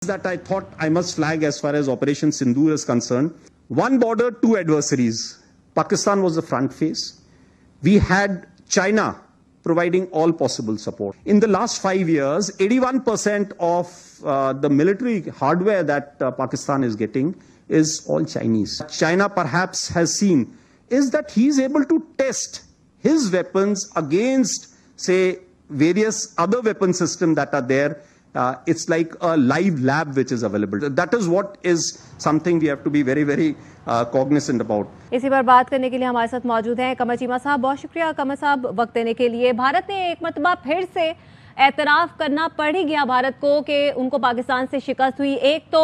that I thought I must flag as far as Operation Sindoor is concerned. One border, two adversaries. Pakistan was the front face. We had China providing all possible support. In the last 5 years, 81% of the military hardware that Pakistan is getting is all Chinese. China perhaps has seen is that he is able to test his weapons against, say, various other weapon systems that are there. It's like a live lab which is available. That is what is something we have to be very, very cognizant about. इसी पर बात करने के लिए हमारे साथ मौजूद हैं कमर चीमा साहब। बहुत शुक्रिया कमर साहब वक्त देने के लिए। भारत ने एक मरतबा फिर से एतराफ़ करना पड़ ही गया भारत को कि उनको पाकिस्तान से शिकस्त हुई। एक तो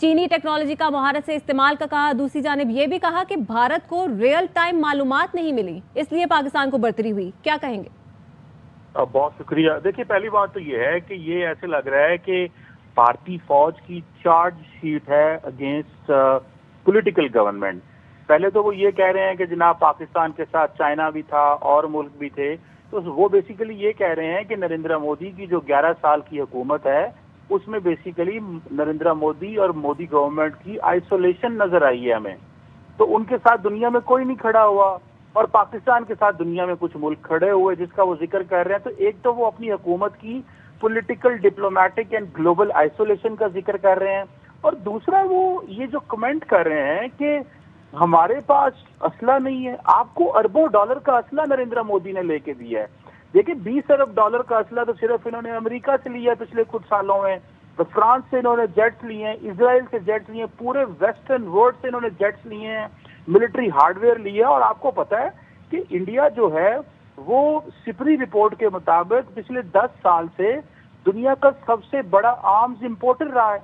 चीनी टेक्नोलॉजी का महारत से इस्तेमाल का कहा, दूसरी जानिब ये भी कहा कि भारत को रियल टाइम मालूमात नहीं मिली, इसलिए पाकिस्तान को बढ़तरी हुई। क्या कहेंगे? बहुत शुक्रिया। देखिए, पहली बात तो ये है कि ये ऐसे लग रहा है कि भारतीय फौज की चार्ज शीट है अगेंस्ट पॉलिटिकल गवर्नमेंट। पहले तो वो ये कह रहे हैं कि जनाब पाकिस्तान के साथ चाइना भी था और मुल्क भी थे, तो वो बेसिकली ये कह रहे हैं कि नरेंद्र मोदी की जो 11 साल की हुकूमत है उसमें बेसिकली नरेंद्र मोदी और मोदी गवर्नमेंट की आइसोलेशन नजर आई है हमें। तो उनके साथ दुनिया में कोई नहीं खड़ा हुआ और पाकिस्तान के साथ दुनिया में कुछ मुल्क खड़े हुए जिसका वो जिक्र कर रहे हैं। तो एक तो वो अपनी हुकूमत की political, diplomatic and global isolation का जिक्र कर रहे हैं, और दूसरा वो ये जो कमेंट कर रहे हैं कि हमारे पास असला नहीं है। आपको अरबों डॉलर का असला नरेंद्र मोदी ने लेके दिया है। देखिए, 20 अरब डॉलर का असला तो सिर्फ इन्होंने अमेरिका से लिया है पिछले कुछ सालों में, तो फ्रांस से इन्होंने जेट्स लिए हैं, इसराइल से जेट्स लिए हैं, पूरे वेस्टर्न वर्ल्ड से इन्होंने जेट्स लिए हैं, मिलिट्री हार्डवेयर लिया है। और आपको पता है कि इंडिया जो है वो सिपरी रिपोर्ट के मुताबिक पिछले 10 साल से दुनिया का सबसे बड़ा आर्म्स इंपोर्टर रहा है।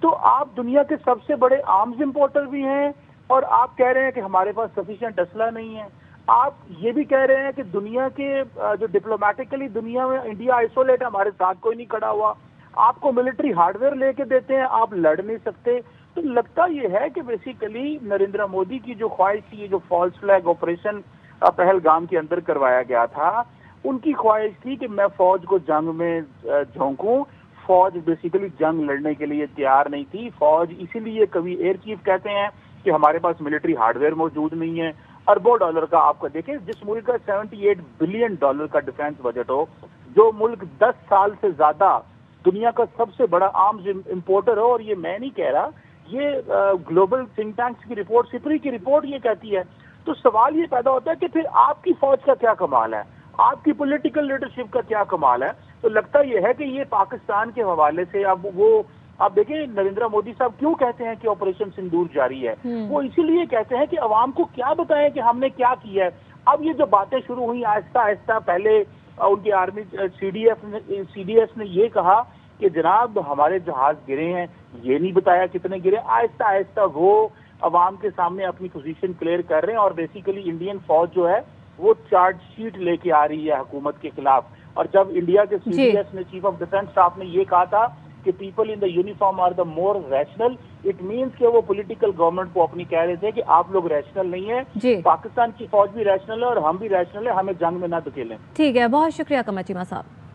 तो आप दुनिया के सबसे बड़े आर्म्स इंपोर्टर भी हैं और आप कह रहे हैं कि हमारे पास सफिशिएंट असला नहीं है। आप ये भी कह रहे हैं कि दुनिया के जो डिप्लोमेटिकली दुनिया में इंडिया आइसोलेट है, हमारे साथ कोई नहीं खड़ा हुआ। आपको मिलिट्री हार्डवेयर लेके देते हैं, आप लड़ नहीं सकते। तो लगता ये है कि बेसिकली नरेंद्र मोदी की जो ख्वाहिश थी, जो फॉल्स फ्लैग ऑपरेशन पहलगाम के अंदर करवाया गया था, उनकी ख्वाहिश थी कि मैं फौज को जंग में झोंकूं। फौज बेसिकली जंग लड़ने के लिए तैयार नहीं थी। फौज इसीलिए कभी एयर चीफ कहते हैं कि हमारे पास मिलिट्री हार्डवेयर मौजूद नहीं है। अरबों डॉलर का आपको देखें, जिस मुल्क का 78 बिलियन डॉलर का डिफेंस बजट हो, जो मुल्क 10 साल से ज्यादा दुनिया का सबसे बड़ा आर्म्स इंपोर्टर हो, और ये मैं नहीं कह रहा, ये ग्लोबल थिंक टैंक्स की रिपोर्ट, सिपरी की रिपोर्ट ये कहती है। तो सवाल ये पैदा होता है कि फिर आपकी फौज का क्या कमाल है, आपकी पॉलिटिकल लीडरशिप का क्या कमाल है। तो लगता यह है कि ये पाकिस्तान के हवाले से अब वो, आप देखिए नरेंद्र मोदी साहब क्यों कहते हैं कि ऑपरेशन सिंदूर जारी है, वो इसीलिए कहते हैं कि अवाम को क्या बताएं कि हमने क्या किया है। अब ये जो बातें शुरू हुई आहिस्ता आहिस्ता, पहले उनकी आर्मी सीडीएस ने ये कहा कि जनाब हमारे जहाज गिरे हैं, ये नहीं बताया कितने गिरे। आहिस्ता आहिस्ता वो अवाम के सामने अपनी पोजीशन क्लियर कर रहे हैं और बेसिकली इंडियन फौज जो है वो चार्ज शीट लेके आ रही है हुकूमत के खिलाफ। और जब इंडिया के सीडीएस ने, चीफ ऑफ डिफेंस स्टाफ ने ये कहा था कि people in the uniform are the more rational, it means कि वो पॉलिटिकल गवर्नमेंट को अपनी कह रहे थे कि आप लोग रैशनल नहीं है, पाकिस्तान की फौज भी रैशनल है और हम भी रैशनल है, हमें जंग में ना धकेलें। ठीक है, बहुत शुक्रिया कमर चीमा साहब।